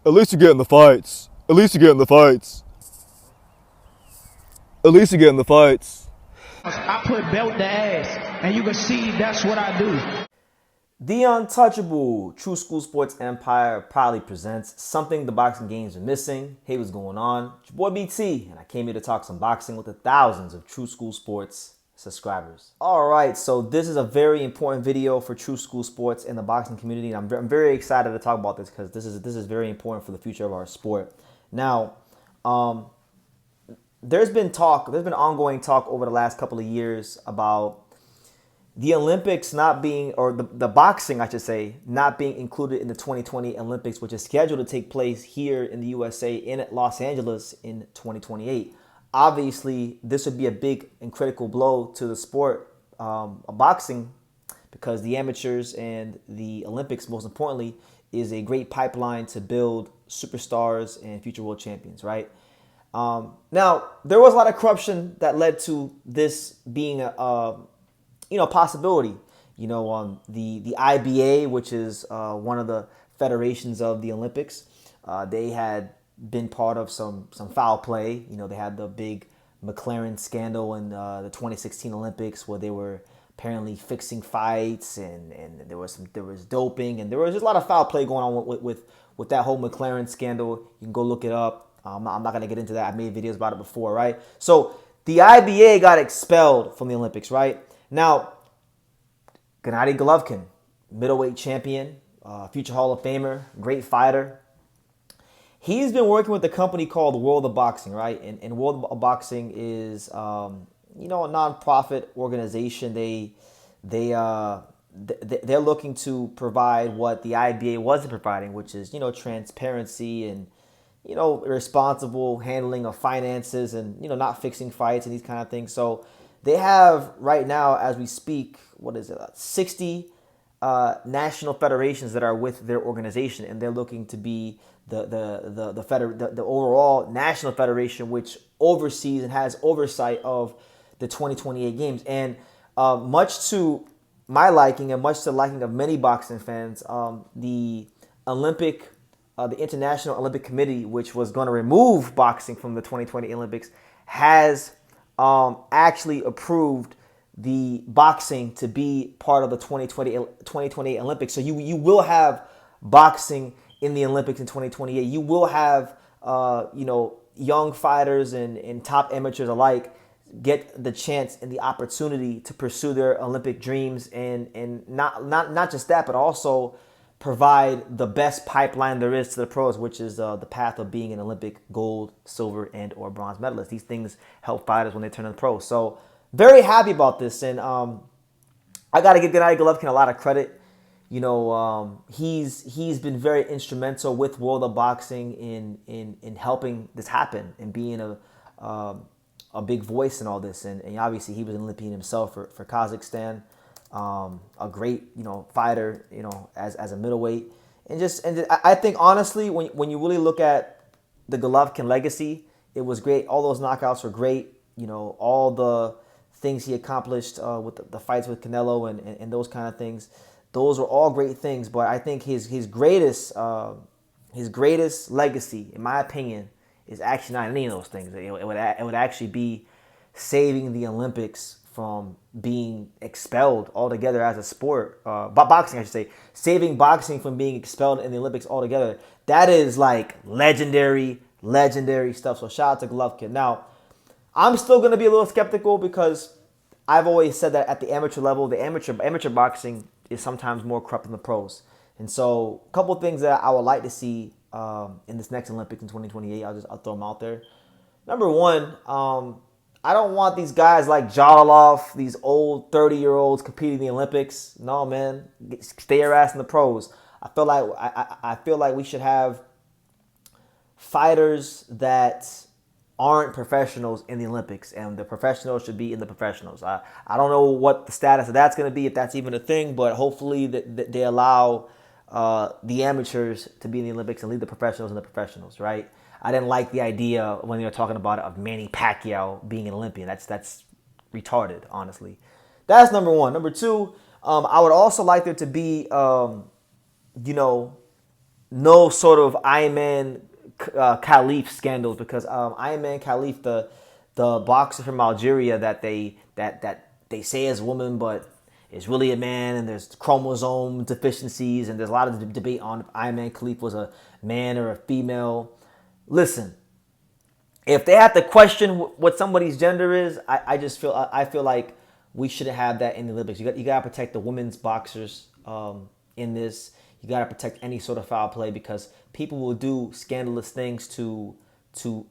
At least you get in the fights. At least you get in the fights. At least you get in the fights. I put belt to ass, and you can see that's what I do. The Untouchable True School Sports Empire proudly presents something the boxing games are missing. Hey, what's going on? It's your boy BT, and I came here to talk some boxing with the thousands of True School Sports subscribers. All right, so this is a very important video for True School Sports and the boxing community, and I'm very excited to talk about this because this is very important for the future of our sport. Now, there's been ongoing talk over the last couple of years about the Olympics not being, or the boxing, I should say, not being included in the 2020 Olympics, which is scheduled to take place here in the USA in Los Angeles in 2028. Obviously, this would be a big and critical blow to the sport of boxing because the amateurs and the Olympics, most importantly, is a great pipeline to build superstars and future world champions, right? Now, there was a lot of corruption that led to this being a possibility. The IBA, which is one of the federations of the Olympics, they had been part of some foul play. They had the big McLaren scandal in the 2016 Olympics where they were apparently fixing fights and there was doping and there was just a lot of foul play going on with that whole McLaren scandal. You can go look it up. I'm not going to get into that. I made videos about it before, right? So the IBA got expelled from the Olympics, right? Now, Gennady Golovkin, middleweight champion, future Hall of Famer, great fighter. He's been working with a company called World of Boxing, right? And World of Boxing is, a nonprofit organization. They're looking to provide what the IBA wasn't providing, which is, transparency and, responsible handling of finances and, not fixing fights and these kind of things. So they have right now, as we speak, 60 national federations that are with their organization, and they're looking to be the overall national federation, which oversees and has oversight of the 2028 games. And much to my liking and much to the liking of many boxing fans, the International Olympic Committee, which was going to remove boxing from the 2020 Olympics, has actually approved the boxing to be part of the 2028 Olympics. So you will have boxing in the Olympics in 2028. You will have young fighters and top amateurs alike get the chance and the opportunity to pursue their Olympic dreams and not just that, but also provide the best pipeline there is to the pros, which is the path of being an Olympic gold, silver, and or bronze medalist. These things help fighters when they turn to the pros. So very happy about this, and I got to give Gennady Golovkin a lot of credit. He's been very instrumental with World of Boxing in helping this happen and being a big voice in all this. And obviously he was an Olympian himself for Kazakhstan. A great, fighter, as a middleweight. And I think honestly, when you really look at the Golovkin legacy, it was great. All those knockouts were great. All the things he accomplished with the fights with Canelo and those kind of things. Those were all great things. But I think his greatest legacy, in my opinion, is actually not any of those things. It would actually be saving the Olympics from being expelled altogether as a sport. Boxing, I should say. Saving boxing from being expelled in the Olympics altogether. That is like legendary stuff. So shout out to Golovkin. Now, I'm still going to be a little skeptical because I've always said that at the amateur level, the amateur boxing is sometimes more corrupt than the pros. And so a couple of things that I would like to see in this next Olympics in 2028, I'll throw them out there. Number one, I don't want these guys like Jalolov, these old 30-year-olds competing in the Olympics. No, man, stay your ass in the pros. I feel like we should have fighters that aren't professionals in the Olympics, and the professionals should be in the professionals. I don't know what the status of that's going to be, if that's even a thing, but hopefully that they allow the amateurs to be in the Olympics and leave the professionals in the professionals, right? I didn't like the idea when they were talking about it of Manny Pacquiao being an Olympian. That's retarded, honestly. That's number one. Number two, I would also like there to be, no sort of Iron Man Khalif scandals, because Iron Man Khalif, the boxer from Algeria that they say is a woman but is really a man, and there's chromosome deficiencies, and there's a lot of debate on if Iron Man Khalif was a man or a female. Listen, if they have to question what somebody's gender is, I feel like we shouldn't have that in the Olympics. You got to protect the women's boxers in this. You got to protect any sort of foul play, because people will do scandalous things to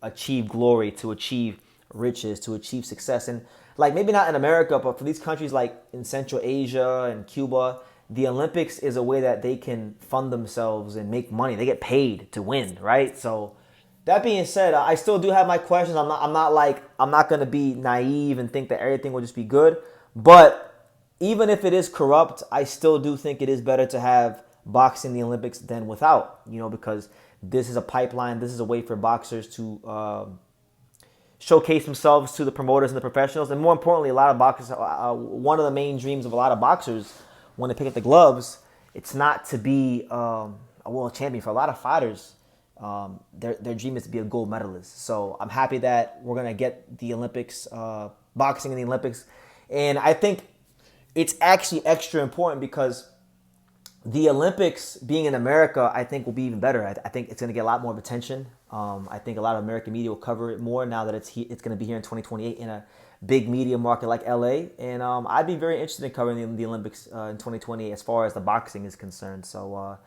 achieve glory, to achieve riches, to achieve success. And like, maybe not in America, but for these countries like in Central Asia and Cuba, the Olympics is a way that they can fund themselves and make money. They get paid to win, right? So that being said, I still do have my questions. I'm not gonna be naive and think that everything will just be good. But even if it is corrupt, I still do think it is better to have boxing in the Olympics than without. Because this is a pipeline. This is a way for boxers to showcase themselves to the promoters and the professionals. And more importantly, a lot of boxers, one of the main dreams of a lot of boxers when they pick up the gloves, it's not to be a world champion. For a lot of fighters, their dream is to be a gold medalist. So I'm happy that we're going to get the Olympics, boxing in the Olympics. And I think it's actually extra important because the Olympics being in America, I think, will be even better. I think it's going to get a lot more attention. I think a lot of American media will cover it more now that it's going to be here in 2028 in a big media market like LA. And I'd be very interested in covering the Olympics in 2028 as far as the boxing is concerned. So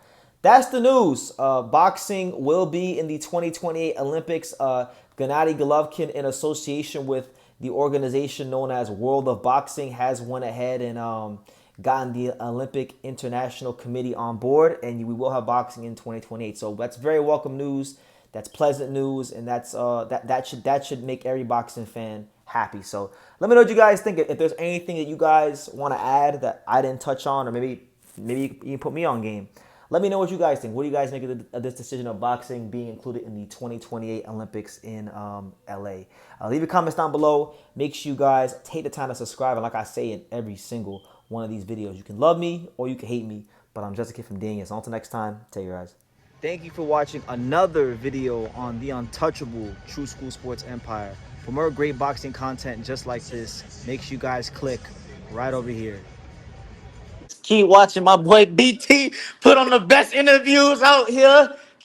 that's the news. Boxing will be in the 2028 Olympics. Gennady Golovkin, in association with the organization known as World of Boxing, has went ahead and gotten the Olympic International Committee on board, and we will have boxing in 2028. So that's very welcome news. That's pleasant news, and that should make every boxing fan happy. So let me know what you guys think. If there's anything that you guys want to add that I didn't touch on, or maybe you can put me on game. Let me know what you guys think. What do you guys make of this decision of boxing being included in the 2028 Olympics in LA? Leave your comments down below. Make sure you guys take the time to subscribe. And like I say in every single one of these videos, you can love me or you can hate me, but I'm just a kid from Daniel. So until next time, take care, guys. Thank you for watching another video on the untouchable True School Sports Empire. For more great boxing content just like this, make sure you guys click right over here. Keep watching my boy BT put on the best interviews out here.